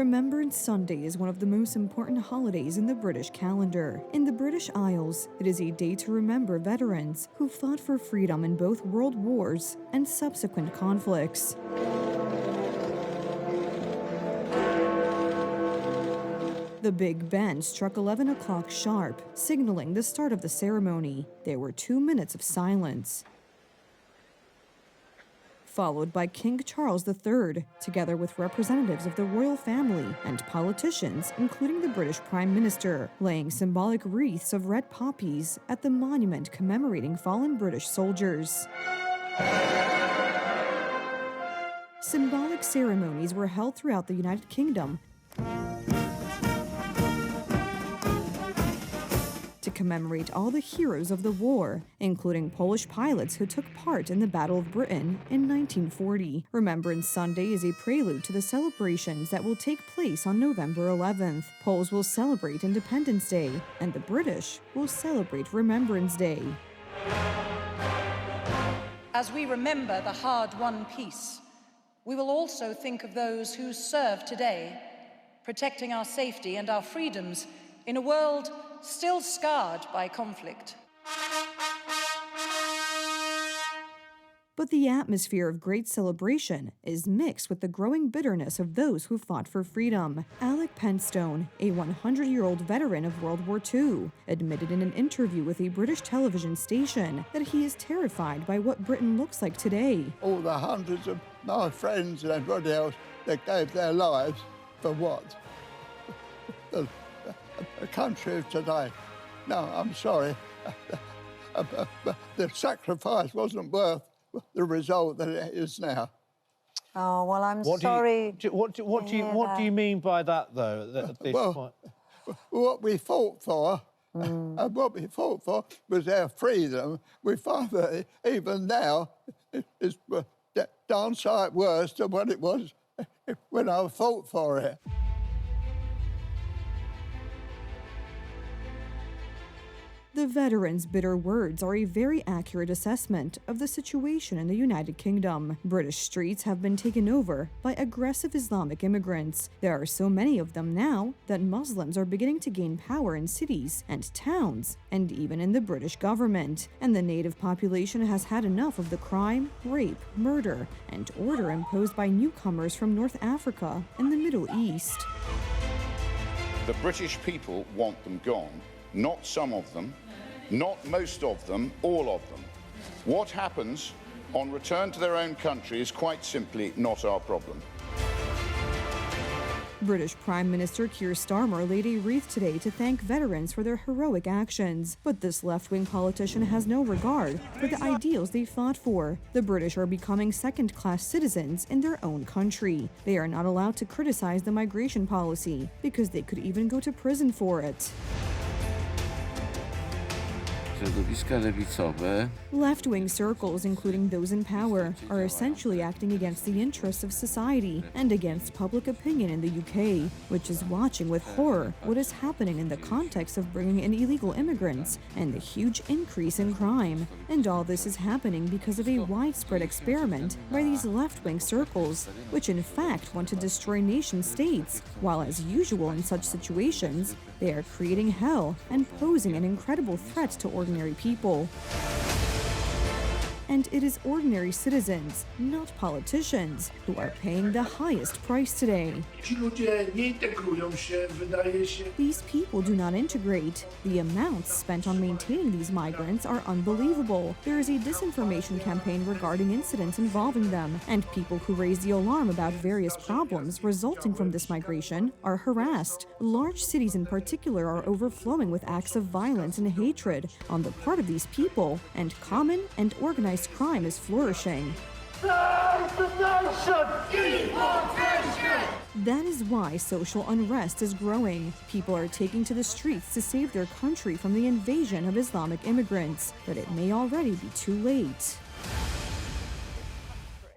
Remembrance Sunday is one of the most important holidays in the British calendar. In the British Isles, it is a day to remember veterans who fought for freedom in both world wars and subsequent conflicts. The Big Ben struck 11 o'clock sharp, signaling the start of the ceremony. There were 2 minutes of silence, followed by King Charles III, together with representatives of the royal family and politicians, including the British Prime Minister, laying symbolic wreaths of red poppies at the monument commemorating fallen British soldiers. Symbolic ceremonies were held throughout the United Kingdom to commemorate all the heroes of the war, including Polish pilots who took part in the Battle of Britain in 1940. Remembrance Sunday is a prelude to the celebrations that will take place on November 11th. Poles will celebrate Independence Day, and the British will celebrate Remembrance Day. As we remember the hard-won peace, we will also think of those who serve today, protecting our safety and our freedoms in a world still scarred by conflict. But the atmosphere of great celebration is mixed with the growing bitterness of those who fought for freedom. Alec Penstone, a 100-year-old veteran of World War II, admitted in an interview with a British television station that he is terrified by what Britain looks like today. All the hundreds of my friends and everybody else that gave their lives for what? The country of today. No, I'm sorry. The sacrifice wasn't worth the result that it is now. Oh, well, I'm sorry. What do you mean by that, though, at this point? What we fought for, and what we fought for was our freedom. We find that even now it's darn sight worse than what it was when I fought for it. The veterans' bitter words are a very accurate assessment of the situation in the United Kingdom. British streets have been taken over by aggressive Islamic immigrants. There are so many of them now that Muslims are beginning to gain power in cities and towns, and even in the British government. And the native population has had enough of the crime, rape, murder, and order imposed by newcomers from North Africa and the Middle East. The British people want them gone. Not some of them, not most of them, all of them. What happens on return to their own country is quite simply not our problem. British Prime Minister Keir Starmer laid a wreath today to thank veterans for their heroic actions. But this left-wing politician has no regard for the ideals they fought for. The British are becoming second-class citizens in their own country. They are not allowed to criticize the migration policy because they could even go to prison for it. Left-wing circles, including those in power, are essentially acting against the interests of society and against public opinion in the UK, which is watching with horror what is happening in the context of bringing in illegal immigrants and the huge increase in crime. And all this is happening because of a widespread experiment by these left-wing circles, which in fact want to destroy nation-states, while as usual in such situations, they are creating hell and posing an incredible threat to ordinary people. And it is ordinary citizens, not politicians, who are paying the highest price today. These people do not integrate. The amounts spent on maintaining these migrants are unbelievable. There is a disinformation campaign regarding incidents involving them, and people who raise the alarm about various problems resulting from this migration are harassed. Large cities in particular are overflowing with acts of violence and hatred on the part of these people, and common and organized crime is flourishing. That is why social unrest is growing. People are taking to the streets to save their country from the invasion of Islamic immigrants, but it may already be too late.